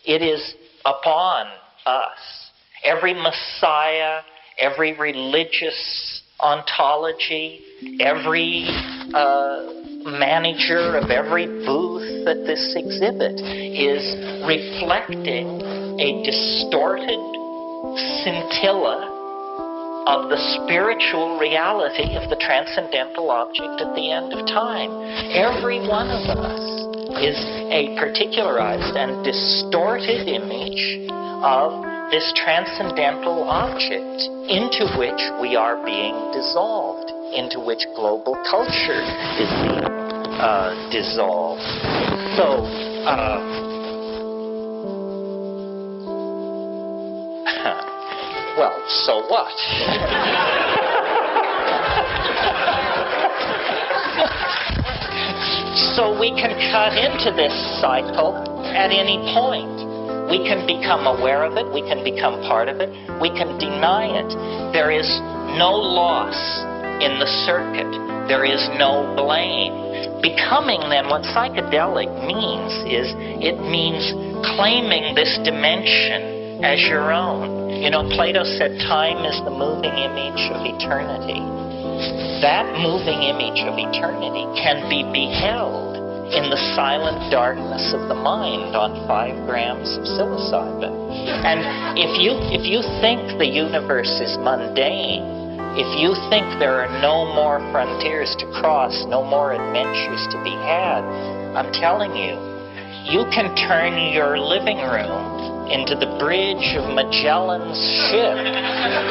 It is upon us. Every Messiah, every religious ontology, every manager of every booth at this exhibit is reflecting a distorted scintilla of the spiritual reality of the transcendental object at the end of time. Every one of us is a particularized and distorted image of this transcendental object into which we are being dissolved, into which global culture is being dissolved. So, well, so what? So we can cut into this cycle at any point. We can become aware of it, we can become part of it, we can deny it. There is no loss in the circuit. There is no blame. Becoming, then, what psychedelic means is it means claiming this dimension as your own. You know, Plato said time is the moving image of eternity. That moving image of eternity can be beheld in the silent darkness of the mind on 5 grams of psilocybin. And if you think the universe is mundane, if you think there are no more frontiers to cross, no more adventures to be had, I'm telling you, you can turn your living room into the bridge of Magellan's ship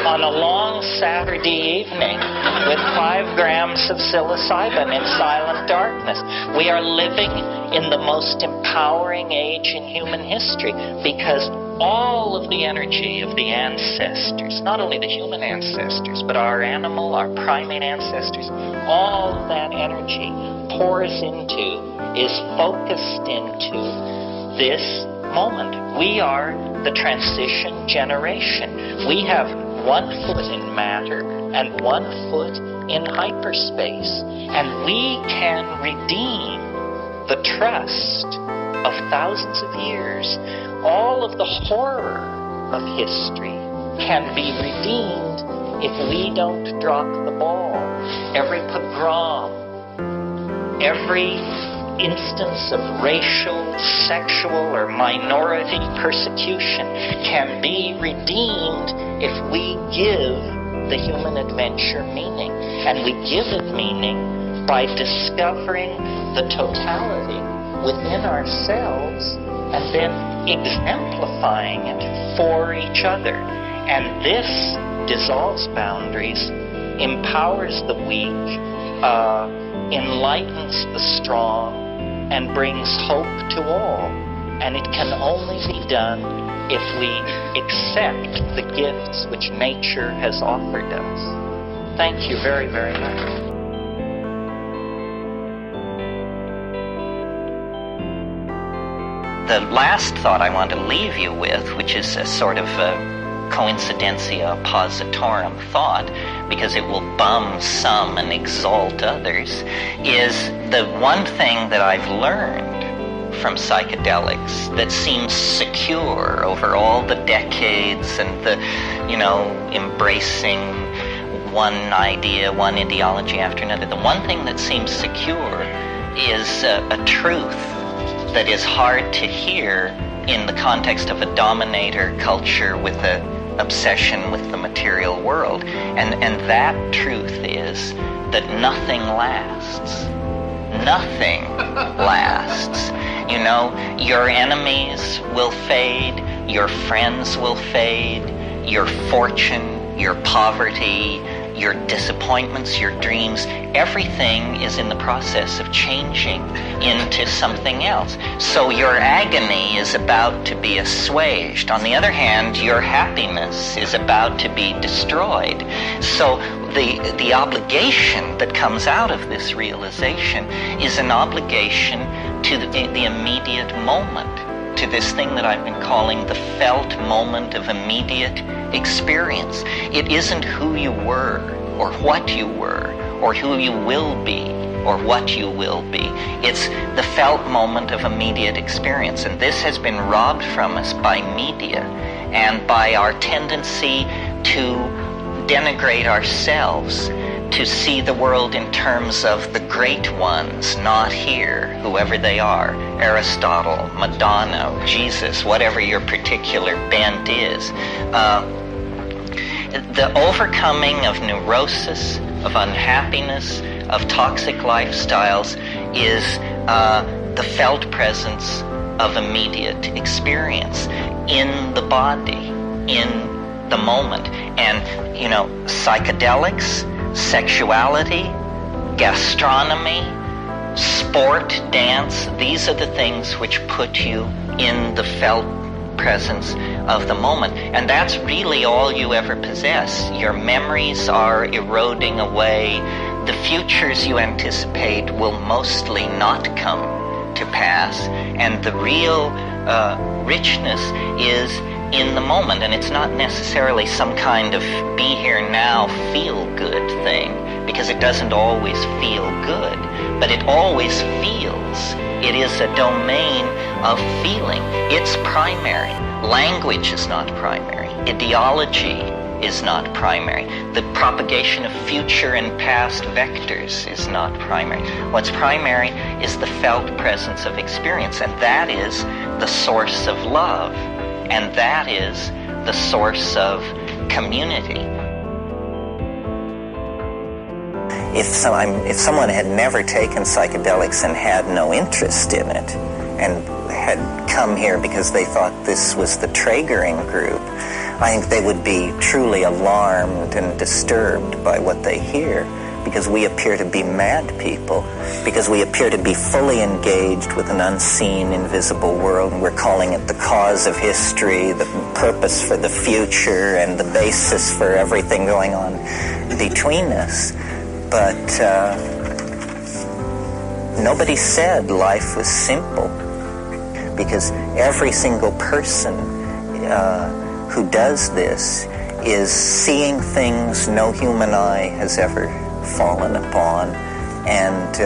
on a long Saturday evening with 5 grams of psilocybin in silent darkness. We are living in the most empowering age in human history because all of the energy of the ancestors, not only the human ancestors, but our animal, our primate ancestors, all of that energy pours into, is focused into this moment. We are the transition generation. We have 1 foot in matter and 1 foot in hyperspace. And we can redeem the trust of thousands of years. All of the horror of history can be redeemed if we don't drop the ball. Every pogrom, every instance of racial, sexual, or minority persecution can be redeemed if we give the human adventure meaning. And we give it meaning by discovering the totality within ourselves and then exemplifying it for each other. And this dissolves boundaries, empowers the weak, enlightens the strong, and brings hope to all. And it can only be done if we accept the gifts which nature has offered us. Thank you very, very much. The last thought I want to leave you with, which is a sort of coincidentia oppositorum thought, because it will bum some and exalt others, is the one thing that I've learned from psychedelics that seems secure over all the decades and the, embracing one idea, one ideology after another. The one thing that seems secure is a truth that is hard to hear in the context of a dominator culture with an obsession with the material world. And that truth is that nothing lasts. Nothing lasts. Your enemies will fade, your friends will fade, your fortune, your poverty, your disappointments, your dreams, everything is in the process of changing into something else. So your agony is about to be assuaged. On the other hand, your happiness is about to be destroyed. So the obligation that comes out of this realization is an obligation to the immediate moment, to this thing that I've been calling the felt moment of immediate experience. It isn't who you were or what you were or who you will be. or what you will be. It's the felt moment of immediate experience, and this has been robbed from us by media and by our tendency to denigrate ourselves, to see the world in terms of the great ones, not here, whoever they are, Aristotle, Madonna, Jesus, whatever your particular bent is. The overcoming of neurosis, of unhappiness, of toxic lifestyles is the felt presence of immediate experience in the body, in the moment. And, psychedelics, sexuality, gastronomy, sport, dance, these are the things which put you in the felt presence of the moment. And that's really all you ever possess. Your memories are eroding away. The futures you anticipate will mostly not come to pass. And the real richness is in the moment. And it's not necessarily some kind of be here now, feel good thing, because it doesn't always feel good, but it always feels. It is a domain of feeling. It's primary. Language is not primary. Ideology is not primary. The propagation of future and past vectors is not primary. What's primary is the felt presence of experience, and that is the source of love, and that is the source of community. If someone had never taken psychedelics and had no interest in it, and had come here because they thought this was the Traegering group, I think they would be truly alarmed and disturbed by what they hear, because we appear to be mad people, because we appear to be fully engaged with an unseen, invisible world, and we're calling it the cause of history, the purpose for the future, and the basis for everything going on between us. But nobody said life was simple, because every single person who does this is seeing things no human eye has ever fallen upon, and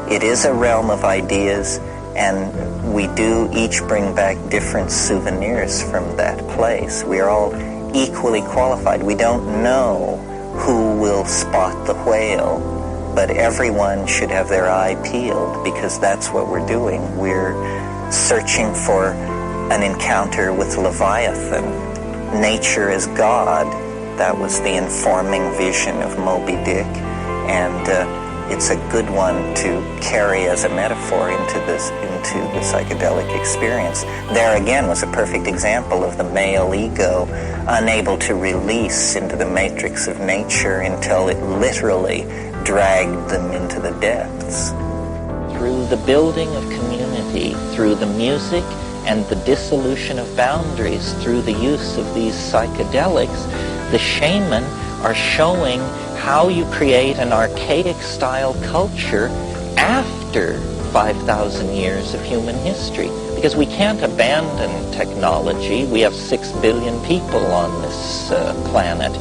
it is a realm of ideas, and we do each bring back different souvenirs from that place. We are all equally qualified. We don't know who will spot the whale, but everyone should have their eye peeled, because that's what we're doing. We're searching for an encounter with Leviathan. Nature is God. That was the informing vision of Moby Dick, and it's a good one to carry as a metaphor into the psychedelic experience. There again was a perfect example of the male ego unable to release into the matrix of nature until it literally dragged them into the depths. Through the building of community, through the music and the dissolution of boundaries, through the use of these psychedelics, the shaman are showing how you create an archaic style culture after 5,000 years of human history. Because we can't abandon technology. We have 6 billion people on this planet.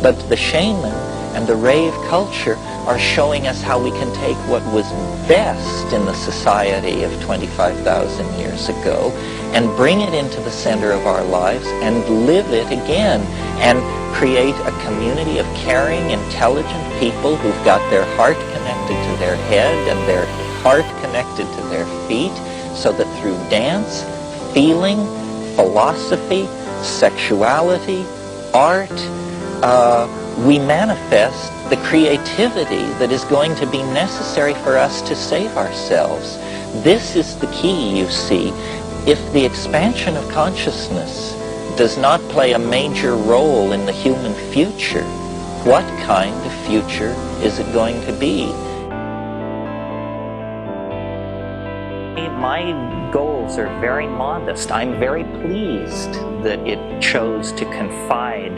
But the shaman and the rave culture are showing us how we can take what was best in the society of 25,000 years ago and bring it into the center of our lives and live it again, and create a community of caring, intelligent people who've got their heart connected to their head and their heart connected to their feet, so that through dance, feeling, philosophy, sexuality, art, we manifest the creativity that is going to be necessary for us to save ourselves. This is the key, you see. If the expansion of consciousness does not play a major role in the human future, what kind of future is it going to be? My goals are very modest. I'm very pleased that it chose to confide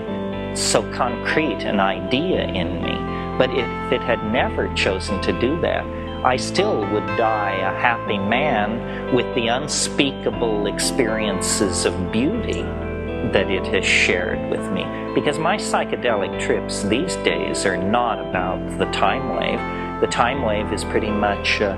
so concrete an idea in me. But if it had never chosen to do that, I still would die a happy man with the unspeakable experiences of beauty that it has shared with me. Because my psychedelic trips these days are not about the time wave. the time wave is pretty much a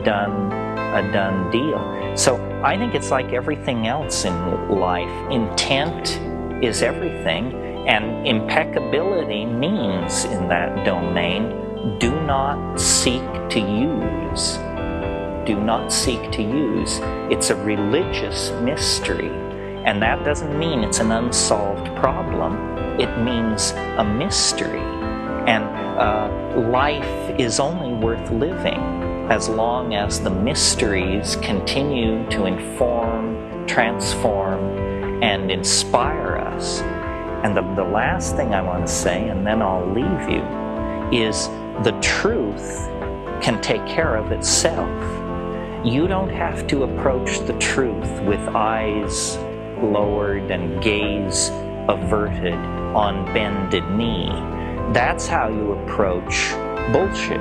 done deal. So I think it's like everything else in life. Intent is everything, and impeccability means in that domain, do not seek to use. Do not seek to use. It's a religious mystery, and that doesn't mean it's an unsolved problem. It means a mystery. And life is only worth living as long as the mysteries continue to inform, transform, and inspire us. And the last thing I want to say, and then I'll leave you, is the truth can take care of itself. You don't have to approach the truth with eyes lowered and gaze averted on bended knee. That's how you approach bullshit.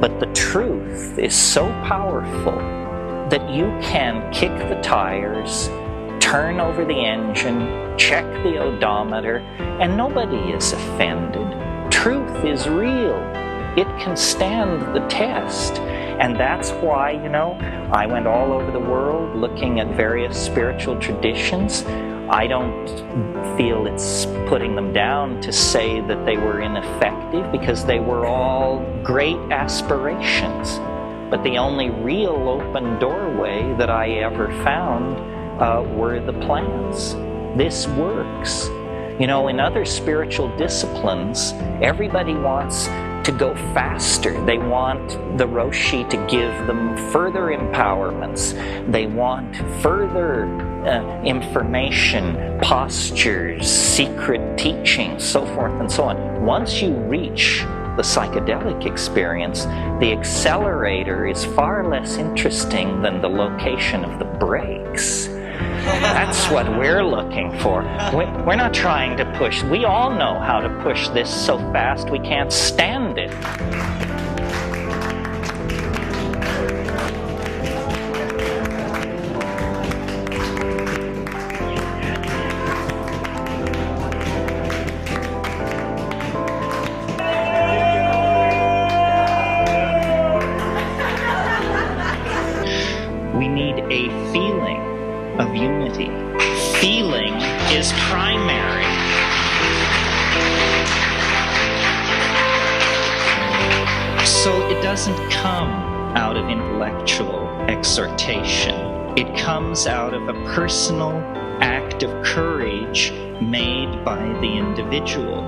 But the truth is so powerful that you can kick the tires, turn over the engine, check the odometer, and nobody is offended. Truth is real. It can stand the test. And that's why, I went all over the world looking at various spiritual traditions. I don't feel it's putting them down to say that they were ineffective, because they were all great aspirations. But the only real open doorway that I ever found were the plants. This works. In other spiritual disciplines, everybody wants to go faster. They want the Roshi to give them further empowerments. They want further information, postures, secret teachings, so forth and so on. Once you reach the psychedelic experience, the accelerator is far less interesting than the location of the brakes. That's what we're looking for. We're not trying to push. We all know how to push this so fast we can't stand it. We need a feeling of unity. Feeling is primary. So it doesn't come out of intellectual exhortation. It comes out of a personal act of courage made by the individual.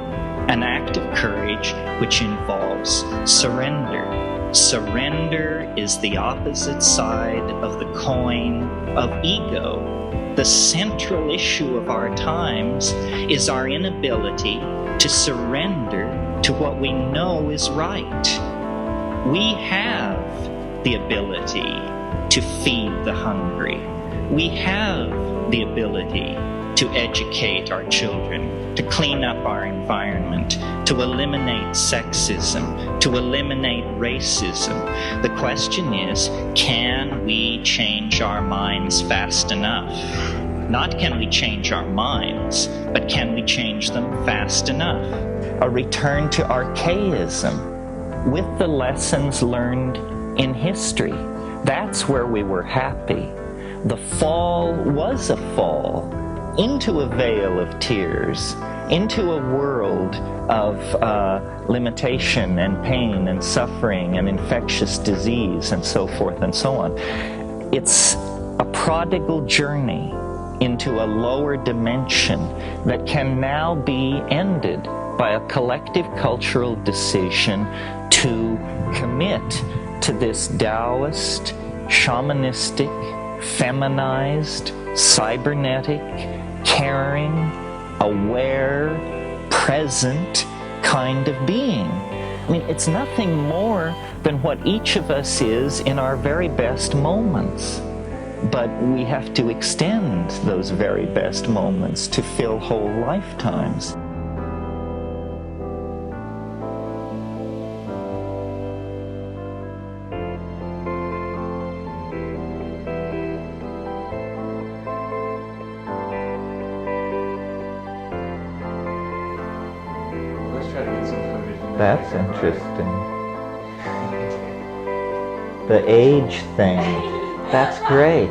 An act of courage which involves surrender. Surrender is the opposite side of the coin of ego. The central issue of our times is our inability to surrender to what we know is right. We have the ability to feed the hungry. We have the ability to educate our children, to clean up our environment, to eliminate sexism, to eliminate racism. The question is, can we change our minds fast enough? Not can we change our minds, but can we change them fast enough? A return to archaism with the lessons learned in history. That's where we were happy. The fall was a fall into a veil of tears, into a world of limitation and pain and suffering and infectious disease and so forth and so on. It's a prodigal journey into a lower dimension that can now be ended by a collective cultural decision to commit to this Taoist, shamanistic, feminized, cybernetic, caring, aware, present kind of being. I mean, it's nothing more than what each of us is in our very best moments. But we have to extend those very best moments to fill whole lifetimes. Let's try to get some footage. That's interesting. The age thing. That's great.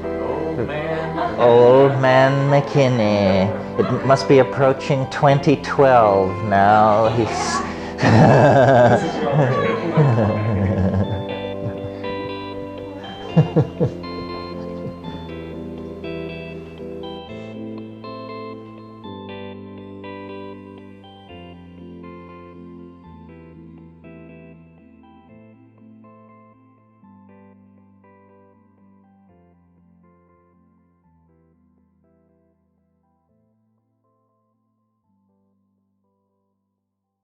Old man. Old Man McKinney. It must be approaching 2012 now. He's... This is your